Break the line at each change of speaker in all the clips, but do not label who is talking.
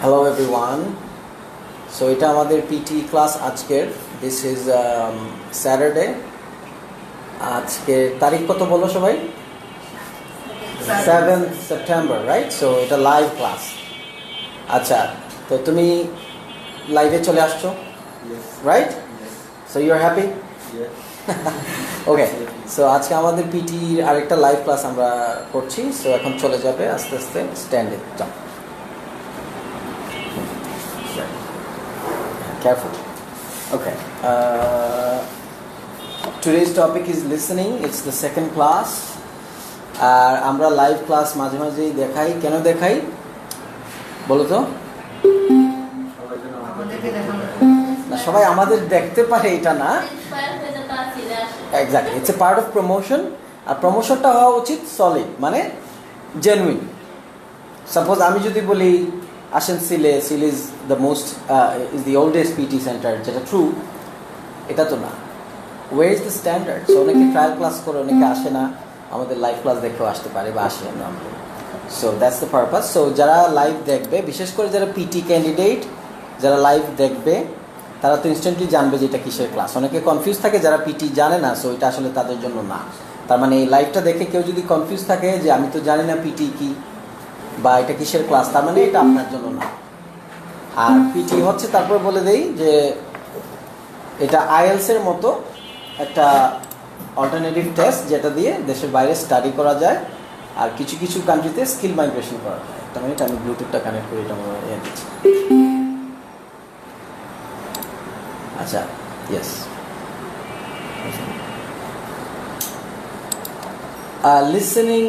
Hello everyone. So এটা আমাদের PT class আজকের. This is Saturday. আজকে তারিখ কত বলো সবাই? 7th September, right? So এটা লাইভ ক্লাস. আচ্ছা, তো তুমি লাইভে চলে আসছো?
Yes.
Right?
Yes.
So you're happy?
Yes.
Okay. So আজকে আমাদের PT আরেকটা লাইভ ক্লাস আমরা করছি. So এখন চলে যাবে আস্তে আস্তে স্ট্যান্ডে যাও. Careful. Okay. Today's topic is listening. It's the second class. আমরা লাইভ ক্লাস মাঝে মাঝেই দেখাই. কেন দেখাই বলো তো? না, সবাই আমাদের দেখতে পারে এটা না. Exactly. It's a part of promotion. আর প্রমোশনটা হওয়া উচিত সলিড, মানে জেনুইন. সাপোজ আমি যদি বলি আসেন সিলে, সিল is the most is the oldest PT centre, যেটা ট্রু, এটা তো না. Way is the standard? So অনেকে ট্রায়াল ক্লাস করে, অনেকে আসে না, আমাদের লাইভ ক্লাস দেখেও আসতে পারে বা আসে না. So that's the purpose. So যারা লাইভ দেখবে, বিশেষ করে যারা পিটি ক্যান্ডিডেট, যারা লাইভ দেখবে তারা তো ইনস্ট্যান্টলি জানবে যে এটা কিসের ক্লাস. অনেকে কনফিউজ থাকে যারা পিটি জানে না, সো এটা আসলে তাদের জন্য না. তার মানে এই লাইভটা দেখে কেউ যদি কনফিউজ থাকে যে আমি তো জানি না পিটি কি বা এটা কিসের ক্লাস, তার মানে এটা আপনার জন্য না. আর পিটি হচ্ছে, তারপর বলে দেই যে এটা আইএলসের মতো একটা অল্টারনেটিভ টেস্ট, যেটা দিয়ে দেশের বাইরে স্টাডি করা যায় আর কিছু কিছু কান্ট্রিতে স্কিল মাইগ্রেশন করা যায়. তার মানে আমি ব্লুটুথটা কানেক্ট করে এটা দিচ্ছি. আচ্ছা, ইয়েস. লিসেনিং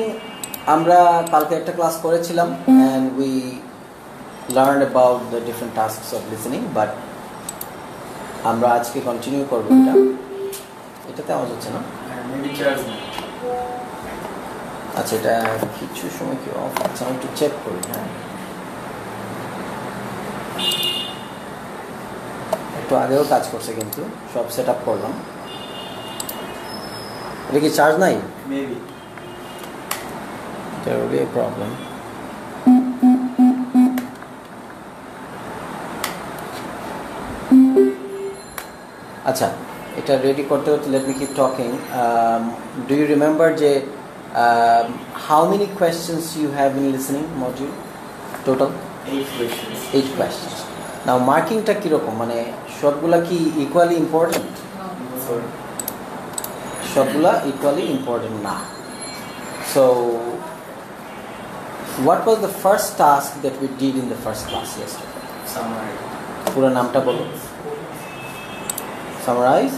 আমরা কালকে একটা ক্লাস করেছিলাম and we learned about the different tasks of listening, but আমরা আজকে কন্টিনিউ করব. এটাতে আওয়াজ হচ্ছে না? আচ্ছা, এটা কিছু সময় কি অফ আছে, আমি একটু চেক করি. হ্যাঁ, একটু আগেও কাজ করছে, কিন্তু সব সেট আপ করলাম. এটা কি চার্জ নাই?
Maybe.
There will be a problem. আচ্ছা, এটা রেডি করতে হতে let me keep talking. Do you remember যে how many questions you have in listening module total?
8 questions.
8 questions. Now মার্কিংটা কিরকম, মানে সবগুলা কি ইকুয়ালি ইম্পর্টেন্ট?
Sorry.
সবগুলা ইকুয়ালি ইম্পর্টেন্ট না. So what was the first task that we did in the first class yesterday?
Summary.
পুরো নামটা বলো. Summarize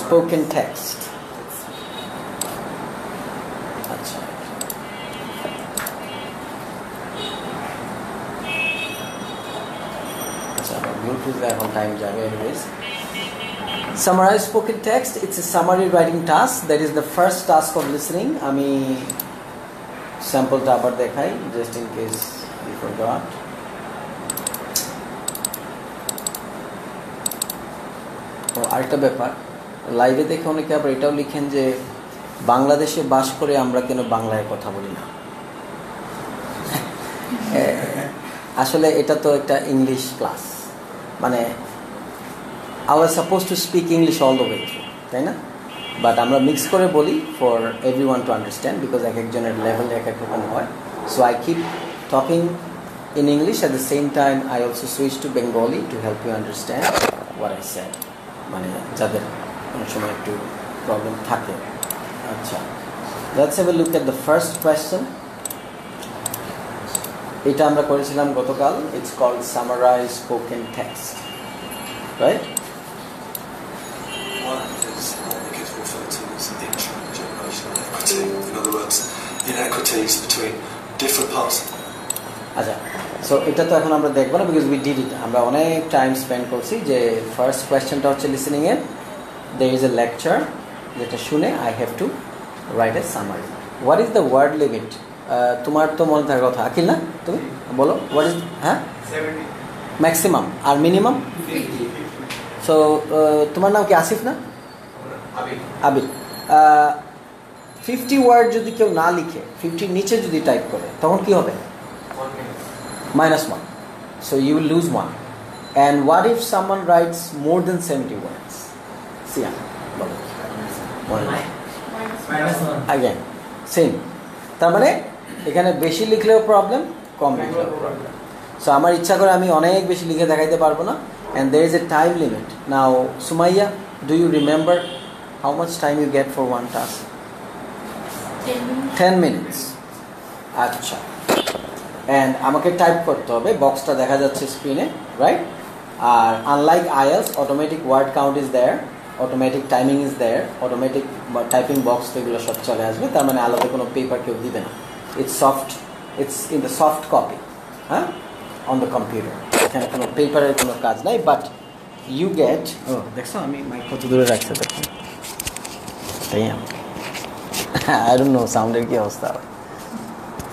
spoken text. আচ্ছা, আচ্ছা, ব্লুটুথ এখন টাইম যাবে. anyways, summarize spoken text. It's a summary writing task. That is the first task of listening. আমি স্যাম্পলটা আবার দেখাই, just in case you forgot. তো আরেকটা ব্যাপার, লাইভে দেখে অনেকে আবার এটাও লিখেন যে বাংলাদেশে বাস করে আমরা কেন বাংলায় কথা বলি না. আসলে এটা তো একটা ইংলিশ ক্লাস, মানে I was supposed to speak English all the way through, তাই না? বাট আমরা মিক্স করে বলি for everyone to understand, because এক একজনের লেভেল এক এক রকম হয়. So I keep talking in English, at the same time I also switch to Bengali to help you understand what I said, মানে যাদের অনেক সময় একটু প্রবলেম থাকে. আচ্ছা, let's have a look at the first question. এটা আমরা করেছিলাম গতকাল. It's called summarize spoken text, right?
One is what we could refer to as intergenerational equity. In other words, inequities between different parts.
আচ্ছা, so এটা তো এখন আমরা দেখবো না, বিকজ উই ডিড ইট. আমরা অনেক টাইম স্পেন্ড করছি. যে ফার্স্ট কোয়েশ্চেনটা হচ্ছে লিসেনিং এর. দেয়ার ইজ এ লেকচার, যেটা শুনে I have to write a summary. What is the word limit? তোমার তো মনে থাকার কথা, আকিল না? তুমি বলো, হোয়াট ইজ? হ্যাঁ,
70.
ম্যাক্সিমাম আর মিনিমাম?
50.
সো তোমার নাম কি আসিফ না? আবির. 50 ওয়ার্ড যদি কেউ না লিখে, 50 নিচে যদি টাইপ করে, তখন কি হবে?
1 minute.
-1. So you will lose 1. And what if someone writes more than 70 words? See, again, same. তার মানে এখানে বেশি লিখলেও প্রবলেম, কম লিখলেও প্রবলেম। সো আমার ইচ্ছা করে আমি অনেক বেশি লিখে দেখাইতে পারবো না, and there is a time limit. Now, Sumaya, do you remember how much time you get for one task? 10 minutes. আচ্ছা, and আমাকে টাইপ করতে হবে, বক্সটা দেখা যাচ্ছে স্ক্রিনে, right? R unlike IELTS, automatic word count is there, automatic timing is there, automatic typing box এগুলো সব চলে আসবে, তার মানে আলাদা কোনো পেপার কেউ দিবে না। It's in the soft copy, হ্যাঁ, on the computer. এখানে কোনো পেপারের কোনো কাজ নাই, বাট you get, দেখছো আমি মাইক কত দূরে রাখছি দেখো, তাই I don't know সাউন্ডের কি অবস্থা হবে।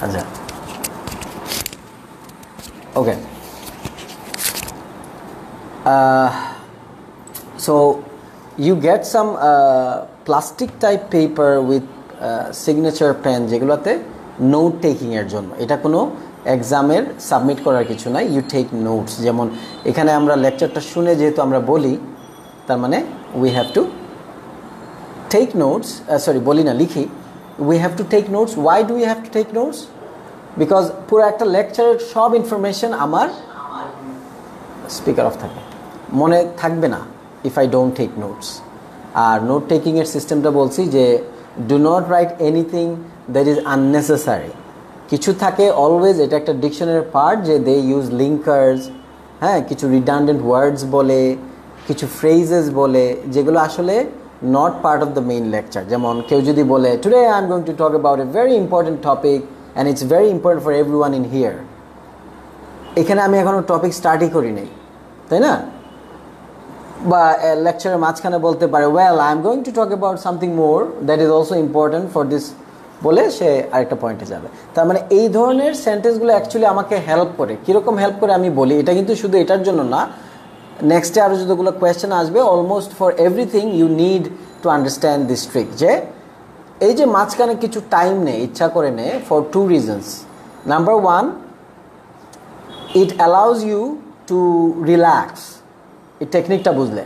আচ্ছা, okay. So you get some plastic type paper with signature pen যেগুলোতে নোট টেকিং এর জন্য। এটা কোনো এক্সামের সাবমিট করার কিছু নাই, ইউ টেক নোটস। যেমন এখানে আমরা লেকচারটা শুনে যেহেতু আমরা বলি, তার মানে we have to take notes, বলি না, লিখি, we have to take notes. Why do we have to take notes? Because পুরো একটা লেকচারের সব ইনফরমেশন আমার স্পিকার অফ থাকে, মনে থাকবে না if I don't take notes. আর নোট টেকিংয়ের সিস্টেমটা বলছি যে do not write anything that is unnecessary. কিছু থাকে অলওয়েজ, এটা একটা ডিকশনারির পার্ট, যে দে ইউজ লিঙ্কার্স, হ্যাঁ, কিছু রিডান্ডেন্ট ওয়ার্ডস বলে, কিছু ফ্রেজেস বলে, যেগুলো আসলে not part of the main lecture. যেমন কেউ যদি বলে today I am going to talk about a very important topic and it's very important for everyone in here, এখানে আমি এখনও টপিক স্টার্টই করি নাই, তাই না? বা লেকচারের মাঝখানে বলতে পারে well I am going to talk about something more that is also important for this, বলে সে আরেকটা পয়েন্টে যাবে। তার মানে এই ধরনের সেন্টেন্সগুলো অ্যাকচুয়ালি আমাকে হেল্প করে। কীরকম হেল্প করে আমি বলি, এটা কিন্তু শুধু এটার জন্য না, নেক্সটে আরও যতগুলো কোয়েশ্চেন আসবে, almost for everything you need to understand this trick. যে এই যে মাঝখানে কিছু টাইম নেই, ইচ্ছা করে নে, for 2 reasons. Number 1, it allows you to relax. এই টেকনিকটা বুঝলে,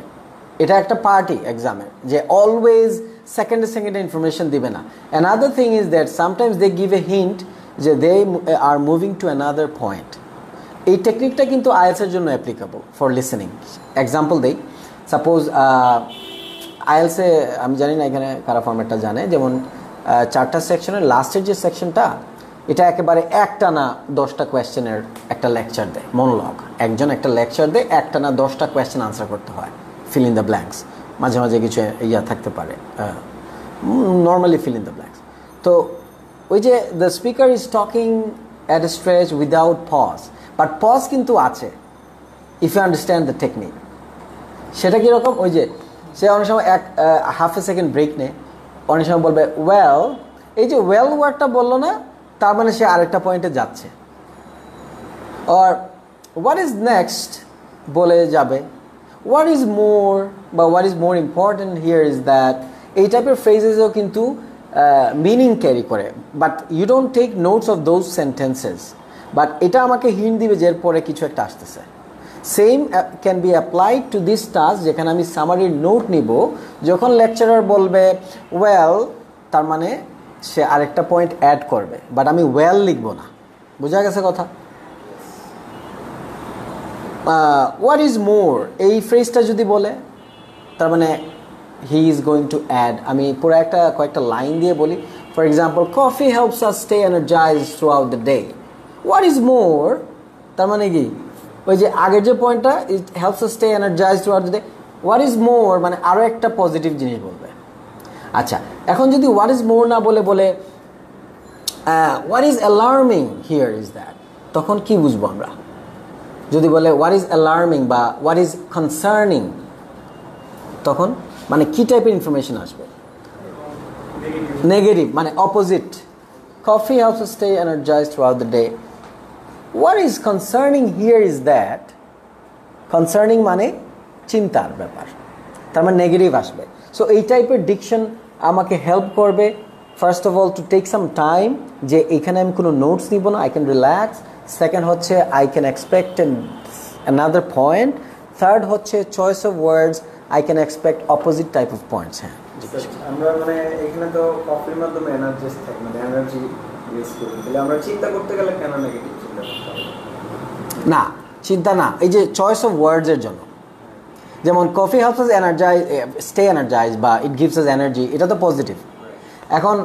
এটা একটা পার্টি এক্সামের, যে অলওয়েজ সেকেন্ডে ইনফরমেশন দিবে না। Another thing is that sometimes they give a hint যে they are moving to another point. এই টেকনিকটা কিন্তু আইএলসের জন্য অ্যাপ্লিকেবল ফর লিসেনিং। এক্সাম্পল দেই, সাপোজ আইএলসে, আমি জানি না এখানে কারা ফরম্যাটটা জানে, যেমন 4টা সেকশনের লাস্টের যে সেকশনটা, এটা একেবারে একটানা 10টা কোয়েশ্চেনের একটা লেকচার দেয়, মনোলগ। একজন একটা লেকচার দেয়, একটানা 10টা কোয়েশ্চেন আনসার করতে হয়, ফিল ইন দ্য ব্ল্যাঙ্কস। মাঝে মাঝে কিছু ইয়া থাকতে পারে, normally fill in the blanks. তো ওই যে the speaker is talking at a stretch without pause, but pause কিন্তু আছে if you understand the technique. সেটা কীরকম, ওই যে সে অনেক সময় হাফ এ সেকেন্ড ব্রেক নেয়, অনেক সময় বলবে ওয়েল, এই যে ওয়েল ওয়ার্ডটা বললো না, তার মানে সে আরেকটা পয়েন্টে যাচ্ছে। আর হোয়াট ইজ নেক্সট বলে যাবে, হোয়াট ইজ মোর বা what is more important here is that, এই টাইপের ফ্রেজেসও কিন্তু মিনিং ক্যারি করে, but you don't take notes of those sentences, but এটা আমাকে হিন্ট দিবে যে এর পরে কিছু একটা আসতেছে। Same can be applied to this task, যেখানে আমি সামারির নোট নিব, যখন লেকচারার বলবে ওয়েল, তার মানে সে আরেকটা পয়েন্ট অ্যাড করবে, বাট আমি ওয়েল লিখবো না। বোঝা গেছে কথা? হোয়াট ইজ মোর, এই ফ্রেজটা যদি বলে, তার মানে he is going to add. আমি পুরো কয়েকটা লাইন দিয়ে বলি, for example, coffee helps us stay energize throughout the day. What is more, তার মানে কি, ওই যে আগের যে পয়েন্টটা, it helps us stay energize throughout the day, what is more মানে আরও একটা পজিটিভ জিনিস বলবে। আচ্ছা, এখন যদি হোয়াট ইজ মোর না বলে বলে what is alarming here is that, তখন কি বুঝবো আমরা? যদি বলে হোয়াট ইজ অ্যালার্মিং বা হোয়াট ইজ কনসার্নিং, তখন মানে কি টাইপের ইনফরমেশন আসবে? নেগেটিভ, মানে opposite. Coffee helps us stay energised through out the day. What is concerning here is that, concerning মানে চিন্তার ব্যাপার, তার মানে নেগেটিভ আসবে। সো এই টাইপের ডিকশন আমাকে হেল্প করবে, first of all to take some time, যে এখানে আমি কোনো নোটস নিব না, আই ক্যান রিল্যাক্স, সেকেন্ড হচ্ছে I can expect another point, third হচ্ছে choice of words I can expect opposite type of points. হ্যাঁ
আমরা মানে এখানে তো কফির মাধ্যমে এনার্জি থাকে, মানে এনার্জি ইউজ করি, তাহলে আমরা চিন্তা করতে গেলে কেন নেগেটিভ চিন্তা করতে হবে?
না, চিন্তা না, এই যে চয়েস অফ ওয়ার্ডসের জন্য, যেমন কফি হেল্পস আস এনার্জাইজ, স্টে এনার্জাইজ বা ইট গিভস আস এনার্জি, এটা তো পজিটিভ। এখন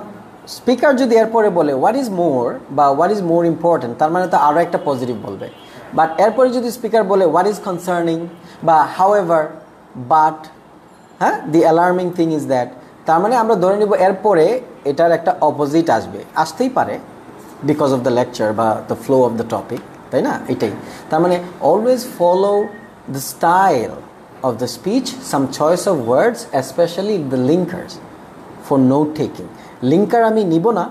স্পিকার যদি এরপরে বলে হোয়াট ইজ মোর বা হোয়াট ইজ মোর ইম্পর্টেন্ট, তার মানে তো আরও একটা পজিটিভ বলবে। বাট এরপরে যদি স্পিকার বলে হোয়াট ইজ কনসার্নিং বা হাউ এভার বাট, হ্যাঁ, দি অ্যালার্মিং থিং ইজ দ্যাট, তার মানে আমরা ধরে নিব এরপরে এটার একটা অপোজিট আসবে, আসতেই পারে বিকজ অফ দ্য লেকচার বা the flow of the topic, তাই না? এটাই তার মানে always follow the style of the speech, some choice of words, especially the linkers for note taking. Linker আমি নিব না,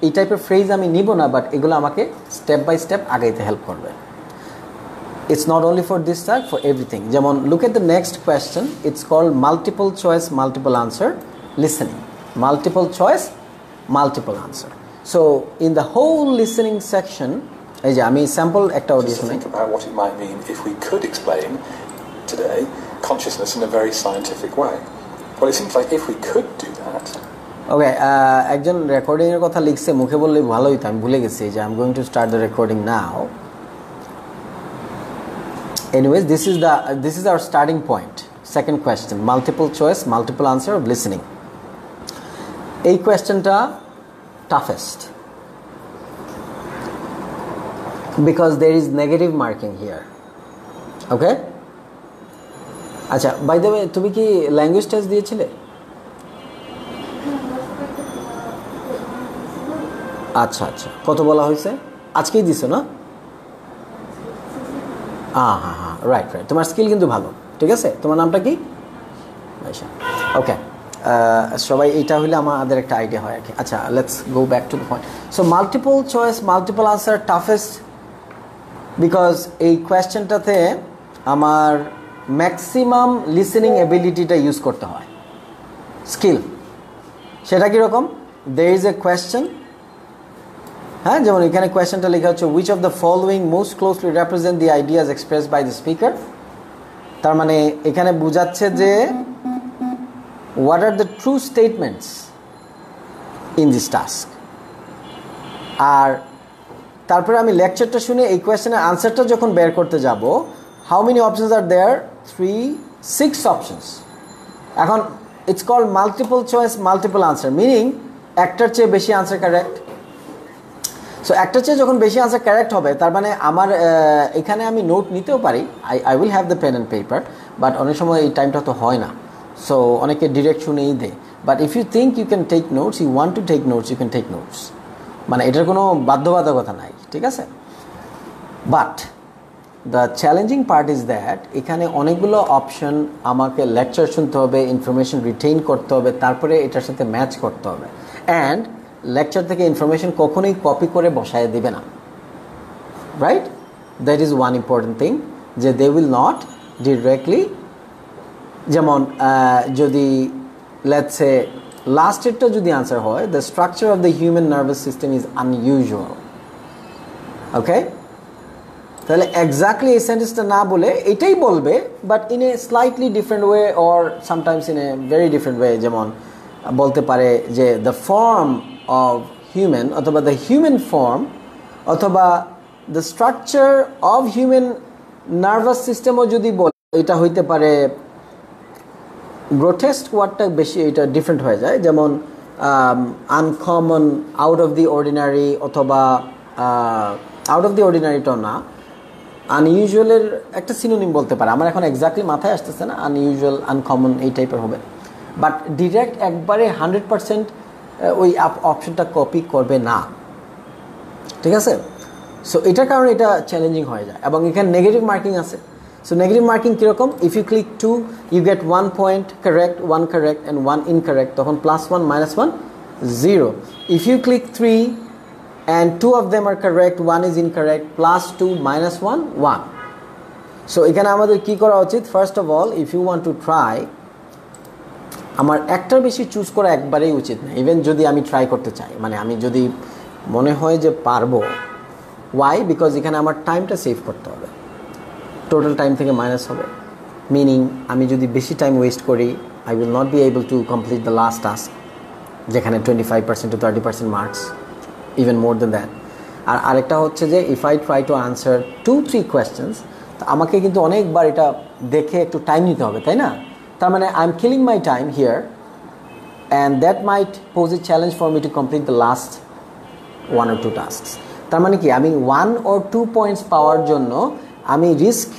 এই টাইপের ফ্রেজ আমি নিব না, বাট এগুলো আমাকে স্টেপ বাই স্টেপ আগাইতে হেল্প করবে। It's not only for this type, for everything. যেমন look at the next question, it's called multiple choice multiple answer listening. Multiple choice multiple answer. So in the whole listening section, এই যে আমি sample একটা audio শুনাই।
Think about what it might mean if we could explain today consciousness in a very scientific way. Well, it seems like if we could do that.
ওকে, একজন recording এর কথা লিখছে, মুখে বললে ভালো হইতো, আমি ভুলে গেছি যে I am going to start the recording now. Anyways, this is our starting point. Second question, multiple choice multiple answer of listening. এই কোয়েশ্চেনটা toughest because there is negative marking here. Okay? আচ্ছা, বাই দ্য ওয়ে, তুমি কি language test দিয়েছিলে? আচ্ছা আচ্ছা, কত বলা হয়েছে? আজকেই দিছো না? হ্যাঁ, রাইট, তোমার স্কিল কিন্তু ভালো, ঠিক আছে। তোমার নামটা কি? আচ্ছা, ওকে, সবাই এইটা হইলে আমাদের একটা আইডিয়া হয় আর কি। আচ্ছা, let's go back to the point. So multiple choice multiple answer toughest because এই কোয়েশ্চেনটাতে আমার ম্যাক্সিমাম লিসেনিং এবিলিটিটা ইউজ করতে হয়, স্কিল। সেটা কীরকম? there is a question, হ্যাঁ, যেমন এখানে কোয়েশ্চেনটা লেখা হচ্ছে which of the following most closely represent the ideas expressed by the speaker. তার মানে এখানে বোঝাচ্ছে যে what are the true statements in this task. আর তারপরে আমি লেকচারটা শুনে এই কোয়েশ্চেনের আনসারটা যখন বের করতে যাব, how many options are there? 6 options. এখন it's called multiple choice multiple answer, meaning একটার চেয়ে বেশি আনসার কারেক্ট। সো একটার চেয়ে যখন বেশি আনসার কারেক্ট হবে, তার মানে আমার এখানে আমি নোট নিতেও পারি, I will have the pen and paper, but অনেক সময় এই টাইমটা তো হয় না, সো অনেকে ডিরেক্ট শুনেই দেয়। But if you think you can take notes, you want to take notes, you can take notes, মানে এটার কোনো বাধ্যবাধকতা নাই, ঠিক আছে। But the challenging part is that এখানে অনেকগুলো অপশন আমাকে লেকচার শুনতে হবে, ইনফরমেশন রিটেইন করতে হবে, তারপরে এটার সাথে ম্যাচ করতে হবে। অ্যান্ড লেকচার থেকে ইনফরমেশন কখনোই কপি করে বসায় দেবে না, right? That is one important thing, যে দে উইল নট ডিরেক্টলি, যেমন যদি লেটস সে লাস্টেরটা যদি আনসার হয়, the structure of the human nervous system is unusual, okay, তাহলে এক্স্যাক্টলি এই সেন্টেন্সটা না বলে এটাই বলবে, but in a slightly different way or sometimes in a very different way. যেমন বলতে পারে যে দ্য ফর্ম অফ হিউম্যান, অথবা দ্য হিউম্যান ফর্ম, অথবা the structure of human nervous সিস্টেমও যদি বলে, এটা হইতে পারে গ্রোটেস্ক ওয়ার্ডটা বেশি, এটা ডিফারেন্ট হয়ে যায়। যেমন uncommon, out of the ordinary, অথবা আউট অফ দি অর্ডিনারিটাও না, আনইউজুয়ালের একটা সিনোনিম বলতে পারে, আমার এখন এক্স্যাক্টলি মাথায় আসতেছে না, আনইউজুয়াল, আনকমন এই টাইপের হবে। বাট ডিরেক্ট একবারে 100% ওই অপশনটা কপি করবে না, ঠিক আছে। সো এটার কারণে এটা চ্যালেঞ্জিং হয়ে যায়, এবং এখানে নেগেটিভ মার্কিং আছে। সো নেগেটিভ মার্কিং কীরকম? If you click 2 you get 1 point correct, 1 correct and 1 incorrect, তখন +1 -1 0. If you click 3 and 2 of them are correct, 1 is incorrect, +2 -1 1. So এখানে আমাদের কি করা উচিত? First of all, if you want to try, আমার একটার বেশি চুজ করা একবারেই উচিত না, ইভেন যদি আমি ট্রাই করতে চাই, মানে আমি যদি মনে হয় যে পারবো, ওয়াই বিকজ এখানে আমার টাইমটা সেভ করতে হবে, টোটাল টাইম থেকে মাইনাস হবে, মিনিং আমি যদি বেশি টাইম ওয়েস্ট করি I will not be able to complete the last task, যেখানে 25% to 30% marks, even more than that. আর আরেকটা হচ্ছে যে if I try to answer 2-3 questions, তো আমাকে কিন্তু অনেকবার এটা দেখে একটু টাইম নিতে হবে, তাই না? তার মানে I am killing my time here and that might pose A challenge for me two complete the last 1 or 2 tasks. তার মানে কি আমি 1 or 2 পয়েন্টস পাওয়ার জন্য আমি রিস্ক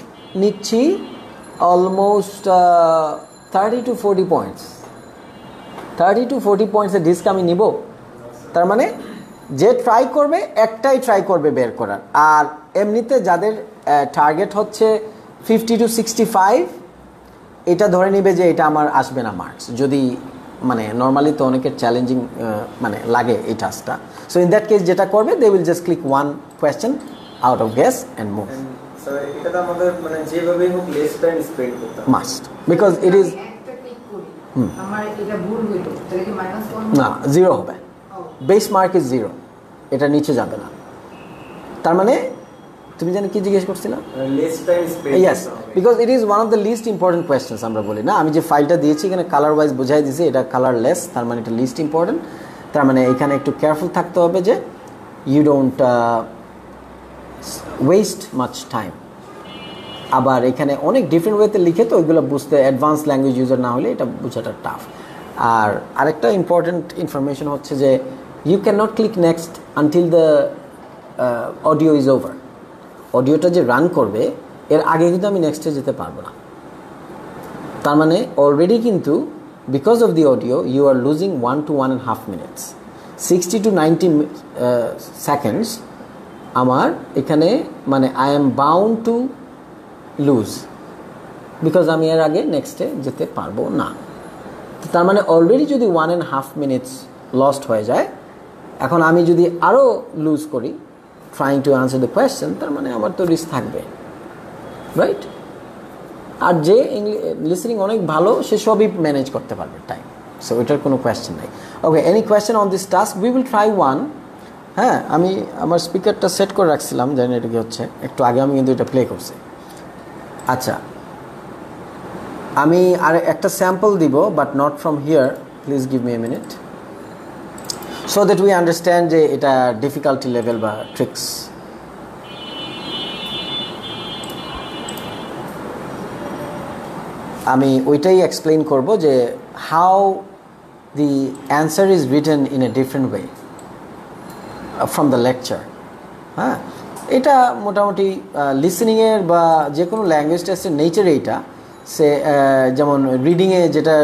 নিচ্ছি অলমোস্ট 30 to 40 পয়েন্টস, 30 to 40 পয়েন্টসের রিস্ক আমি নিব। তার মানে যে ট্রাই করবে একটাই ট্রাই করবে বের করার, আর এমনিতে যাদের টার্গেট হচ্ছে 50 to 65, এটা ধরে নেবে যে এটা আমার আসবে না মার্কস, যদি মানে নর্মালি তো অনেকের চ্যালেঞ্জিং মানে লাগে এই টাস্কটা। সো ইন দ্যাট কেস যেটা করবে they will just click 1 question out of guess and move.
So এটা তো আমাদের মানে যেভাবে হোক লেস টাইম স্পেন্ড করতে হবে
মাস্ট, বিকজ ইট ইজ
একটা ক্লিক করি আমার এটা ভুল হইলো তাহলে কি -1
না, 0 হবে, বেস মার্ক ইজ 0, এটা নিচে যাবে না। তার মানে তুমি জানি কি জিজ্ঞেস করছিলাম?
Less time spend
yes, because it is one of the least important questions. আমরা বলি না, আমি যে ফাইলটা দিয়েছি এখানে কালার ওয়াইজ বোঝাই দিয়েছি এটা কালারলেস, তার মানে এটা লিস্ট ইম্পর্টেন্ট। তার মানে এখানে একটু কেয়ারফুল থাকতে হবে যে you don't waste much time. আবার এখানে অনেক ডিফারেন্ট ওয়েতে লিখে, তো ওইগুলো বুঝতে অ্যাডভান্স ল্যাঙ্গুয়েজ ইউজার না হলে এটা বোঝাটা টাফ। আর আরেকটা ইম্পর্টেন্ট ইনফরমেশন হচ্ছে যে you can not click next until the audio is over. অডিওটা যে রান করবে এর আগে কিন্তু আমি নেক্সটে যেতে পারবো না। তার মানে অলরেডি কিন্তু because of the audio you are losing 1 to 1.5 minutes, 60 to 90 seconds আমার এখানে মানে I am bound to lose, because আমি এর আগে নেক্সটে যেতে পারবো না। তার মানে অলরেডি যদি 1.5 minutes লস্ট হয়ে যায়, এখন আমি যদি আরও লুজ করি trying to answer the question, তার মানে আমার তো রিস্ক থাকবে, রাইট? আর যে লিসনিং অনেক ভালো সে সবই ম্যানেজ করতে পারবে টাইম, সো এটার কোনো কোয়েশ্চেন নাই। Okay, any question on this task? We will try one. হ্যাঁ, আমি আমার স্পিকারটা সেট করে রাখছিলাম, জানি এটা কি হচ্ছে, একটু আগে আমি কিন্তু এটা প্লে করছি। আচ্ছা, আমি আর একটা স্যাম্পল দিব, but not from here, please give me a minute, so that we understand যে এটা difficulty level বা tricks। আমি ওইটাই এক্সপ্লেইন করব যে how the answer is written in a different way from the lecture। হ্যাঁ, এটা মোটামুটি লিসনিংয়ের বা যে কোনো ল্যাঙ্গুয়েজ টেস্টের নেচার এইটা। সে যেমন রিডিংয়ে যেটা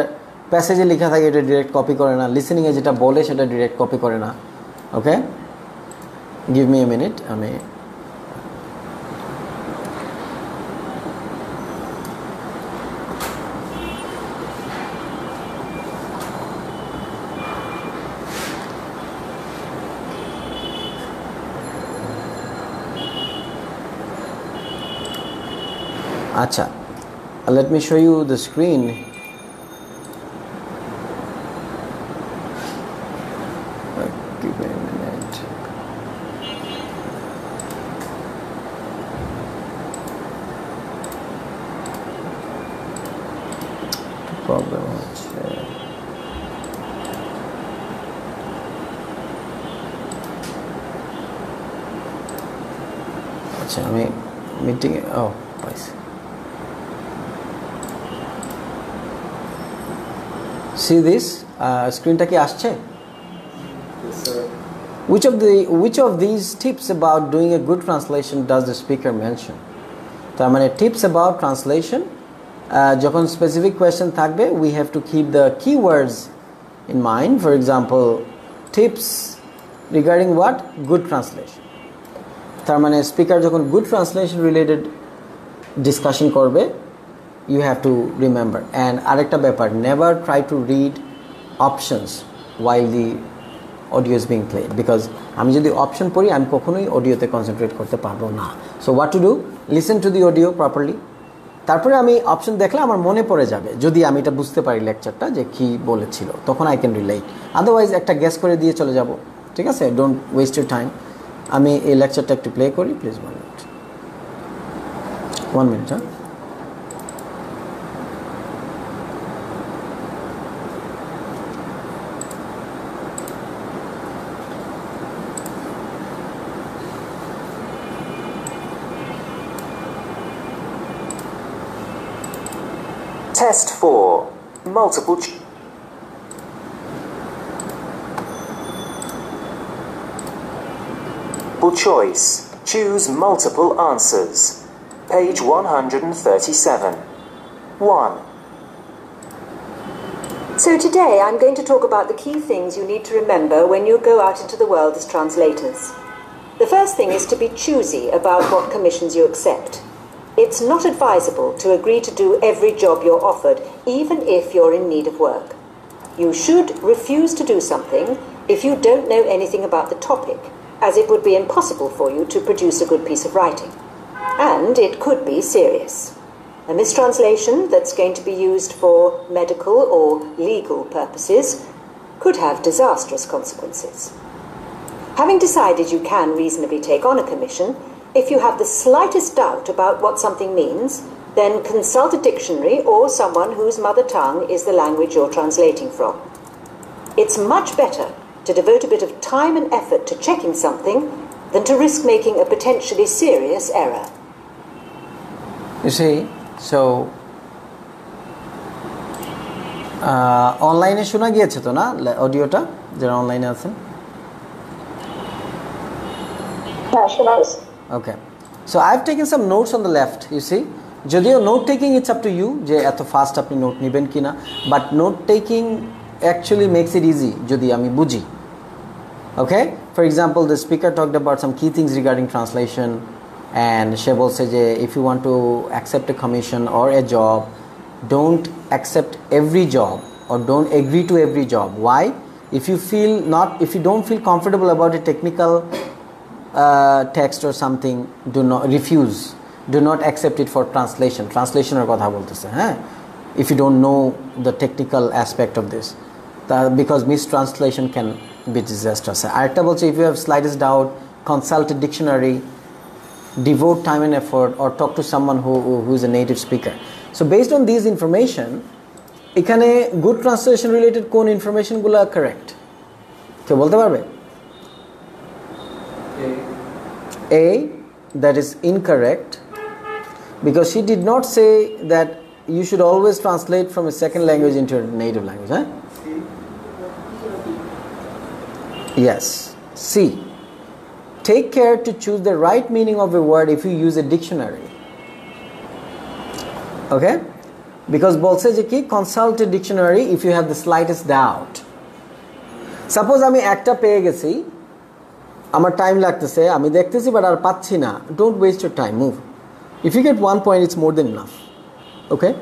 প্যাসেজে লেখা থাকে এটা ডিরেক্ট কপি করে না, লিসেনিংয়ে যেটা বলে সেটা ডিরেক্ট কপি করে না। ওকে, গিভ মি এ মিনিট, আমি আচ্ছা, let me show you the screen. Give me a minute. Problem হচ্ছে আচ্ছা, আমি মিটিংয়ে পাইছি। See this screen টা কি আসছে? Which of these tips about doing a good translation does the speaker mention? তার মানে tips about translation, যখন specific question থাকবে we have to keep the keywords in mind. For example, tips regarding what? Good translation. তার মানে speaker যখন good translation related discussion করবে you have to remember. And arekta ব্যাপার, never try to read options while the audio is being played, because আমি যদি option পড়ি আমি কখনোই অডিওতে কনসেন্ট্রেট করতে পারবো না। So what to do, listen to the audio properly, তারপরে আমি অপশন দেখলে আমার মনে পড়ে যাবে, যদি আমি এটা বুঝতে পারি লেকচারটা যে কি বলেছিল, তখন আই ক্যান রিলেট। আদারওয়াইজ একটা গেস করে দিয়ে চলে যাব, ঠিক আছে? Don't waste your time. আমি এই লেকচারটা একটু প্লে করি please 1 minute 1 minute
Test 4. Multiple choice. Choose multiple answers. Page 137. 1.
So today I'm going to talk about the key things you need to remember when you go out into the world as translators. The first thing is to be choosy about what commissions you accept. It's not advisable to agree to do every job you're offered, even if you're in need of work. You should refuse to do something if you don't know anything about the topic, as it would be impossible for you to produce a good piece of writing. And it could be serious. A mistranslation that's going to be used for medical or legal purposes could have disastrous consequences. Having decided you can reasonably take on a commission, if you have the slightest doubt about what something means, then consult a dictionary or someone whose mother tongue is the language you're translating from. It's much better to devote a bit of time and effort to checking something than to risk making a potentially serious error.
You see, so online শোনা গিয়েছে তো না অডিওটা যারা অনলাইনে আছেন
হ্যাঁ শোনা গেছে
Okay, so I've taken some notes on the left, you see. Jodio note taking, it's up to you, je eto fast apni note niben kina, but note taking actually makes it easy, jodi ami buji. Okay, for example, the speaker talked about some key things regarding translation, and she bolche je if you want to accept a commission or a job, don't accept every job or don't agree to every job. Why? If you don't feel comfortable about a technical text or something, do not refuse, do not accept it for translation or kotha bolteche if you don't know the technical aspect of this, because mistranslation can be disastrous. Arekta bolche if you have slightest doubt, consult a dictionary, devote time and effort, or talk to someone who is a native speaker. So based on these information, ekhane good translation related কোন information গুলো correct কেউ বলতে পারবে? A, that is incorrect, because she did not say that you should always translate from a second language into a native language. Yes. C, take care to choose the right meaning of a word if you use a dictionary. Okay, because bolche je ki consult a dictionary if you have the slightest doubt. Suppose আমি একটা পেয়ে গেছি, আমার time লাগতেছে, আমি দেখতেছি but আর পাচ্ছি না, don't waste your time, move. If you get 1 point, it's more than enough. Okay,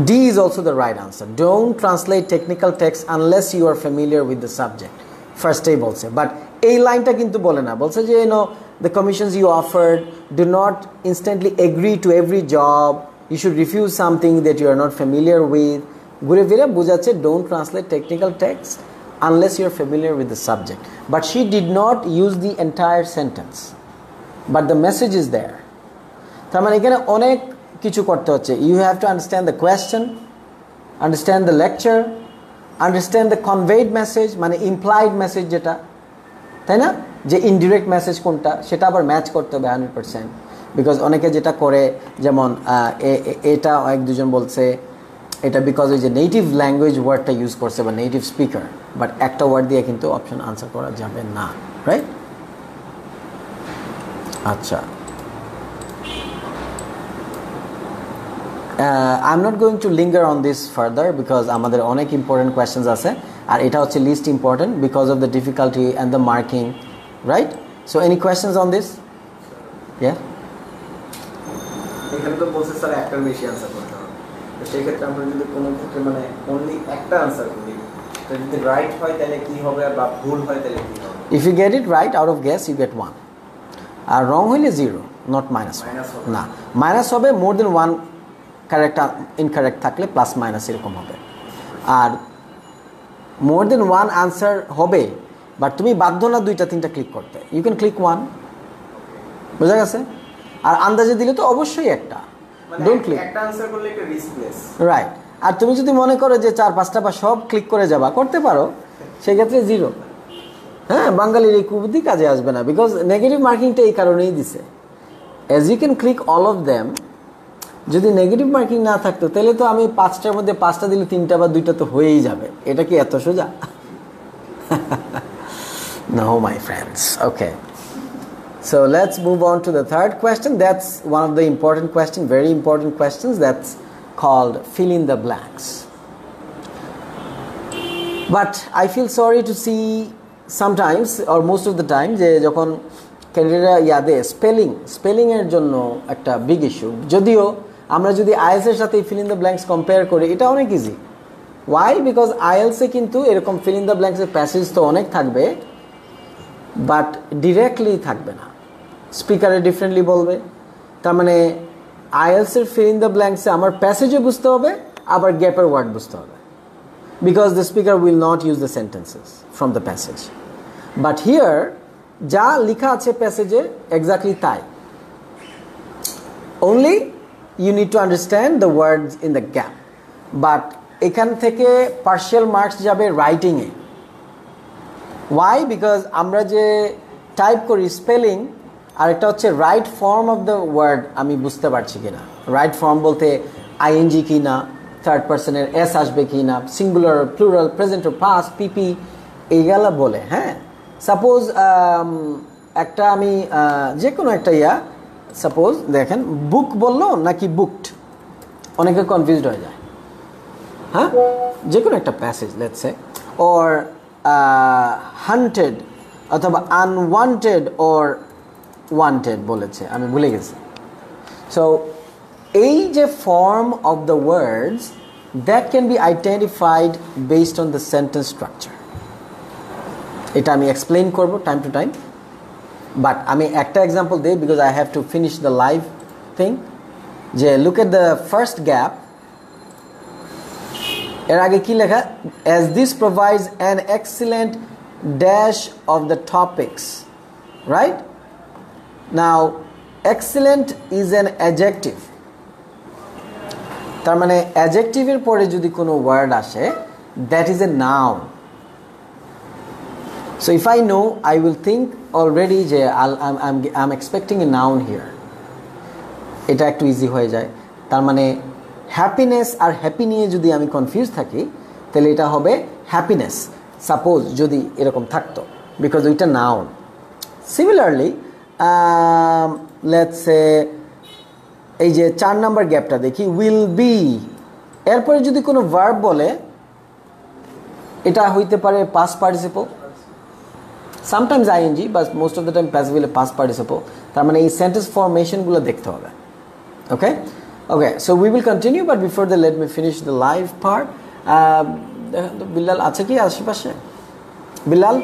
D is also the right answer. Don't translate technical text unless you are familiar with the subject. First A bolche, but এই লাইনটা কিন্তু বলে না, বলছে যে the commissions you offered, do not instantly agree to every job, you should refuse something that you are not familiar with. ঘুরে ফিরে বোঝাচ্ছে don't translate technical text unless you are familiar with the subject. But she did not use the entire sentence, but the message is there. তার মানে এখানে অনেক কিছু করতে হচ্ছে. You have to understand the question, understand the lecture, understand the conveyed message, মানে implied message যেটা, তাই না, যে ইনডিরেক্ট মেসেজ কোনটা সেটা আবার ম্যাচ করতে হবে 100%. বিকজ অনেকে যেটা করে, যেমন এটা এক দুজন বলছে এটা বিকজ ওই যে নেটিভ ল্যাঙ্গুয়েজ ওয়ার্ডটা ইউজ করছে বা নেটিভ স্পিকার, বাট একটা ওয়ার্ড দিয়ে কিন্তু অপশন আনসার করা যাবে না, রাইট? আচ্ছা, I am not going to linger on this further because আমাদের অনেক ইম্পর্টেন্ট কোয়েশ্চেন্স আছে, আর এটা হচ্ছে least important because of the difficulty and the marking, right? So any questions on this? Yeah,
এখানে তো বলছে স্যার একটার বেশি আনসার করতে হবে, তো সেই ক্ষেত্রে আমরা যদি কোনো ক্ষেত্রে মানে অনলি একটা আনসার করি, তো যদি রাইট হয় তাহলে কি হবে, বা ভুল হয় তাহলে কি হবে?
If you get it right out of guess you get 1, আর রং হইলে 0, নট মাইনাস। না, মাইনাস হবে মোর দেন 1 কারেক্ট ইনকারেক্ট থাকলে প্লাস মাইনাস এরকম হবে। আর মোর দেন 1 আনসার হবে বাট তুমি বাধ্য না 2টা 3টা ক্লিক করতে, ইউ ক্যান ক্লিক 1, বুঝা গেছে? আর আন্দাজে দিলে তো অবশ্যই একটা, ডোন্ট ক্লিক,
একটা আনসার করলে একটা রিস্কলেস,
রাইট। আর তুমি যদি মনে করো যে 4-5টা বা সব ক্লিক করে যাবা, করতে পারো, সেই ক্ষেত্রে 0। হ্যাঁ, বাঙালির এই কুবুদ্ধি কাজে আসবে না, বিকজ নেগেটিভ মার্কিংটা এই কারণেই দিছে, as you can click all of them. যদি নেগেটিভ মার্কিং না থাকতো তাহলে তো আমি 5টার মধ্যে 5টা দিলে 3টা বা 2টা তো হয়েই যাবে। এটা কি এত সোজা? No, my friends. Okay. So let's move on to the third question. That's one of the important questions, very important questions. That's called fill in the blanks. But I feel sorry to see sometimes or most of the time যে যখন ক্যান্ডিডেটরা ইয়াদে spelling এর জন্য একটা big issue. যদিও আমরা যদি IELTS এর সাথে feel in the blanks compare করি, এটা অনেক ইজি। ওয়াই? বিকজ আইএলস এ কিন্তু এরকম ফিল ইন দ্য ব্ল্যাঙ্কস এর প্যাসেজ তো অনেক থাকবে, বাট ডিরেক্টলি থাকবে না, স্পিকারে ডিফারেন্টলি বলবে। তার মানে আইএলস এর ফিল ইন দ্য ব্ল্যাঙ্কসে আমার প্যাসেজও বুঝতে হবে, আবার গ্যাপের ওয়ার্ড বুঝতে হবে, because the speaker will not use the sentences from the passage. But here যা লেখা আছে প্যাসেজে এক্স্যাক্টলি তাই, only you need to understand the words in the gap. But এখান থেকে partial marks যাবে রাইটিং এ। Why? Because আমরা যে type করি স্পেলিং, আর একটা হচ্ছে right form of the word আমি বুঝতে পারছি কিনা। রাইট ফর্ম বলতে আইএনজি কি না, থার্ড পার্সনের এস আসবে কি না, সিঙ্গুলার, প্লুরাল, প্রেজেন্ট, পাস্ট, পিপি, এইগুলা বলে। হ্যাঁ, সাপোজ একটা আমি যে কোনো একটা সাপোজ দেখেন বুক বললো নাকি বুকড, অনেকে কনফিউজড হয়ে যায়। হ্যাঁ, যে কোনো একটা passage let's say, or hunted অথবা আনওয়ান্টেড অর ওয়ান্টেড বলেছে, আমি ভুলে গেছি। সো এই যে form of the words that can be identified based on the sentence structure. এটা আমি এক্সপ্লেইন করবো টাইম টু টাইম, বাট আমি একটা এক্সাম্পল দিই because I have to finish the live thing. যে look at the first gap, এর আগে কি লেখা? As this provides an excellent dash of the topics, right? Now excellent is an adjective, তার মানে অ্যাডজেক্টিভের পরে যদি কোনো ওয়ার্ড আসে that is a noun. So if I know, I will think already যে I'm expecting a noun here. এটা একটু ইজি হয়ে যায়। তার মানে হ্যাপিনেস আর হ্যাপি নিয়ে যদি আমি কনফিউজ থাকি তাহলে এটা হবে হ্যাপিনেস, সাপোজ যদি এরকম থাকতো, বিকজ ওইটা নাউন। সিমিলারলি লেটস সে এই যে 4 নাম্বার গ্যাপটা দেখি, উইল বি, এরপরে যদি কোনো ভার্ব বলে এটা হইতে পারে past participle, sometimes ing, but most of the time passive past participle. তার মানে এই সেন্টেন্স ফরমেশনগুলো দেখতে হবে। ওকে, so we will continue, but before that let me finish the live part. Billal আছে কি আশেপাশে? বিল্লাল